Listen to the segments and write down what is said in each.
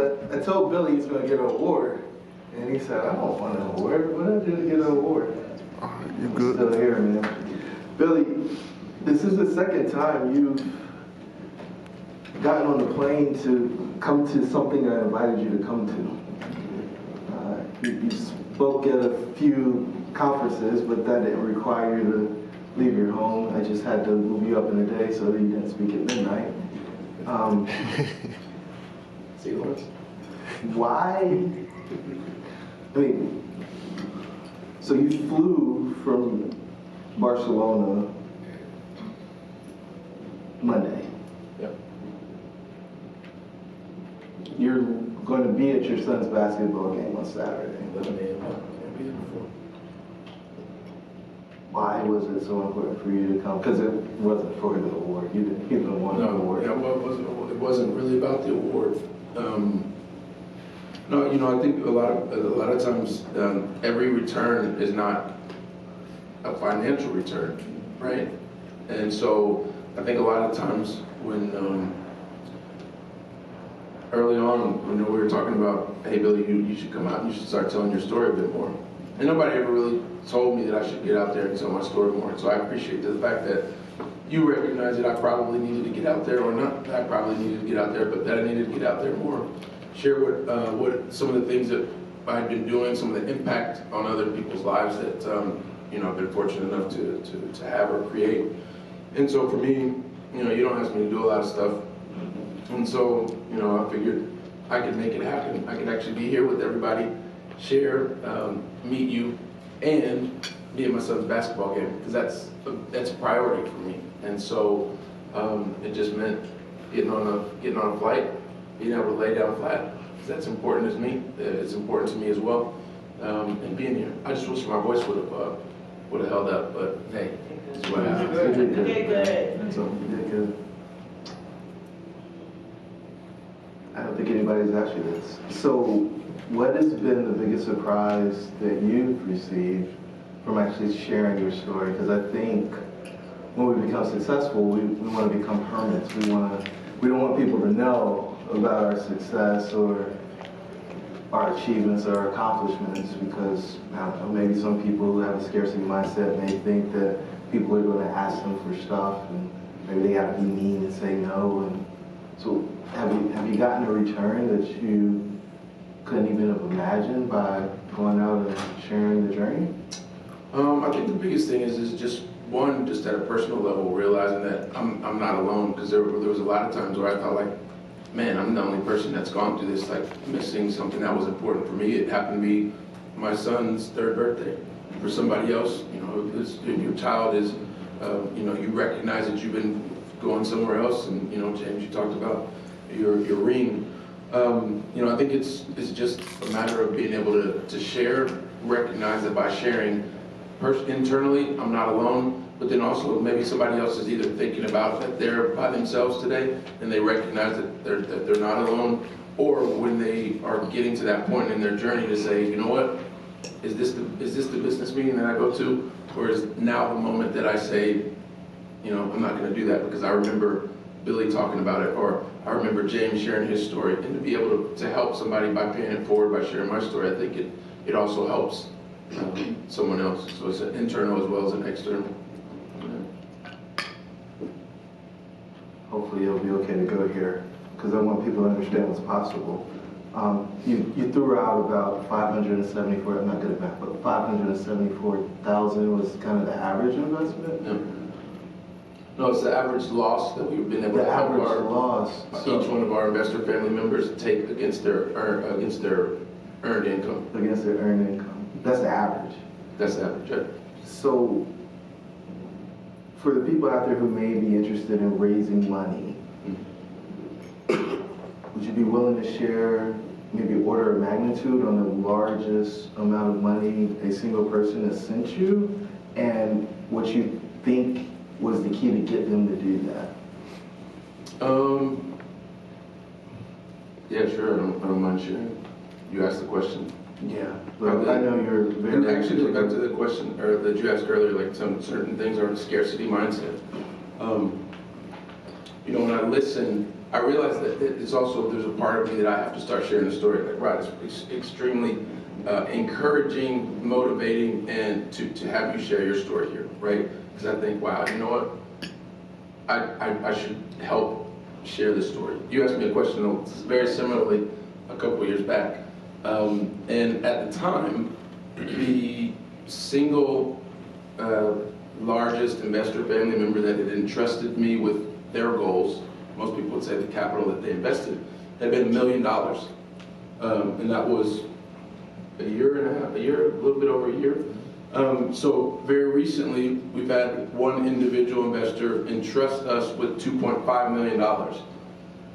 So I told Billy he's going to get an award, and he said, I don't want an award. What did I do to get an award? You good? Still here, man. Billy, this is the second time you've gotten on the plane to come to something I invited you to come to. You spoke at a few conferences, but that didn't require you to leave your home. I just had to move you up in the day so that you didn't speak at midnight. See, Lawrence? Why? I mean, so you flew from Barcelona Monday. Yep. You're going to be at your son's basketball game on Saturday. 11 a.m. I'll be there before. Why was it so important for you to come? Because it wasn't for the award. You didn't want the award. No, it wasn't really about the award. No, I think a lot of times every return is not a financial return, right? And so I think a lot of times when early on, we were talking about, hey Billy, you should come out and you should start telling your story a bit more. And nobody ever really told me that I should get out there and tell my story more. And so I appreciate the fact that you recognize that I probably needed to get out there, or not that I probably needed to get out there, but that I needed to get out there more. Share what some of the things that I've been doing, some of the impact on other people's lives that I've been fortunate enough to have or create. And so for me, you don't ask me to do a lot of stuff. And so, I figured I could make it happen. I could actually be here with everybody, share, meet you, and be at my son's basketball game, because that's a priority for me. And so it just meant getting on a flight, being able to lay down flat, because that's important to me. It's important to me as well, and being here. I just wish my voice would have held up, but hey, that's what happened. You did good. So you did good. I don't think anybody's asked you this. So what has been the biggest surprise that you've received from actually sharing your story? Because I think when we become successful, we want to become hermits. We don't want people to know about our success or our achievements or our accomplishments, because I don't know, maybe some people who have a scarcity mindset may think that people are going to ask them for stuff, and maybe they got to be mean and say no. And so have you gotten a return that you couldn't even have imagined by going out and sharing the journey? I think the biggest thing is just one, just at a personal level, realizing that I'm not alone, because there was a lot of times where I felt like, man, I'm the only person that's gone through this, like missing something that was important for me. It happened to be my son's 3rd birthday. For somebody else, if your child is, you recognize that you've been going somewhere else, and James, you talked about your ring. I think it's just a matter of being able to share, recognize that by sharing internally, I'm not alone, but then also maybe somebody else is either thinking about that they're by themselves today, and they recognize that they're not alone, or when they are getting to that point in their journey to say, you know what, is this the business meeting that I go to, or is now the moment that I say, I'm not going to do that because I remember Billy talking about it, or I remember James sharing his story, and to be able to help somebody by paying it forward, by sharing my story, I think it also helps someone else. So it's an internal as well as an external. Hopefully it'll be okay to go here, because I want people to understand what's possible. You threw out about 574, I'm not good at math, but 574,000 was kind of the average investment? Yeah. No, it's the average loss that we've been able to help each one of our investor family members take against their earned income. Against their earned income. That's the average. That's the average, yeah. So, for the people out there who may be interested in raising money, would you be willing to share maybe order of magnitude on the largest amount of money a single person has sent you, and what you think was the key to get them to do that? Yeah, sure. I don't mind sharing. You asked the question. Yeah, but I know you're very. And actually, to go back to the question that you asked earlier, like some certain things are a scarcity mindset. you know, when I listen, I realize that it's also, there's a part of me that I have to start sharing the story. Like, right, it's extremely encouraging, motivating, and to have you share your story here, right? Because I think, wow, you know what? I should help share this story. You asked me a question very similarly a couple of years back. And at the time, the single largest investor family member that had entrusted me with their goals, most people would say the capital that they invested, had been $1 million. And that was a little bit over a year. So very recently, we've had one individual investor entrust us with $2.5 million.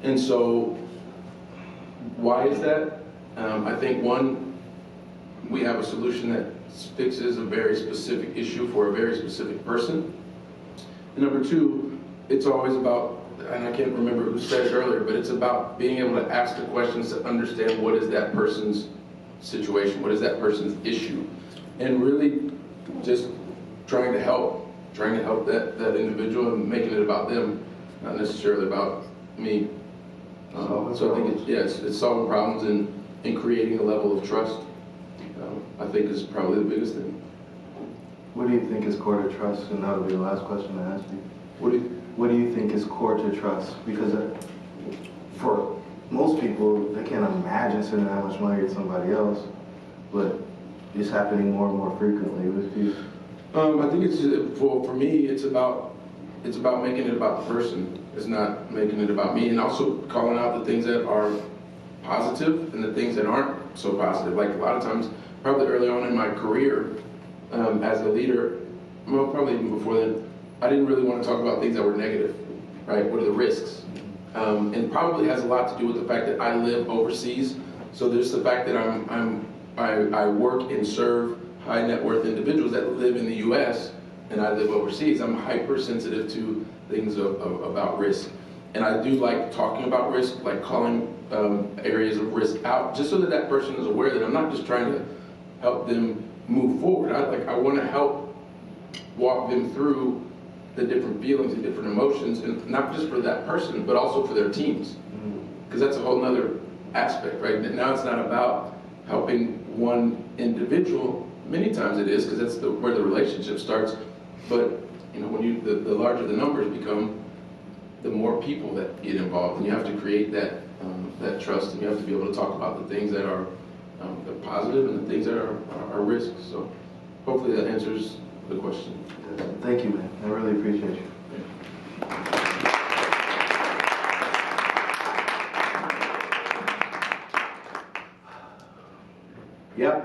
And so, why is that? I think one, we have a solution that fixes a very specific issue for a very specific person. And number two, it's always about, and I can't remember who said it earlier, but it's about being able to ask the questions to understand what is that person's situation, what is that person's issue, and really just trying to help that individual and making it about them, not necessarily about me. So I think it's solving problems and creating a level of trust. I think is probably the biggest thing. What do you think is core to trust? And that'll be the last question I ask you. What do you think is core to trust? Because for most people, they can't imagine sending that much money to somebody else, but it's happening more and more frequently with you. I think it's for me. It's about making it about the person. It's not making it about me, and also calling out the things that are positive and the things that aren't so positive. Like a lot of times, probably early on in my career as a leader, well, probably even before then, I didn't really want to talk about things that were negative. Right? What are the risks? And probably has a lot to do with the fact that I live overseas. So there's the fact that I work and serve high net worth individuals that live in the U.S. and I live overseas. I'm hypersensitive to things about risk. And I do like talking about risk, like calling areas of risk out, just so that that person is aware that I'm not just trying to help them move forward. I want to help walk them through the different feelings and different emotions, and not just for that person, but also for their teams. Because that's a whole nother aspect, right? Now it's not about helping one individual. Many times it is, because that's where the relationship starts. But you know, when the larger the numbers become, the more people that get involved, and you have to create that trust, and you have to be able to talk about the things that are the positive and the things that are risks. So hopefully that answers the question. Thank you, man. I really appreciate you. Yep.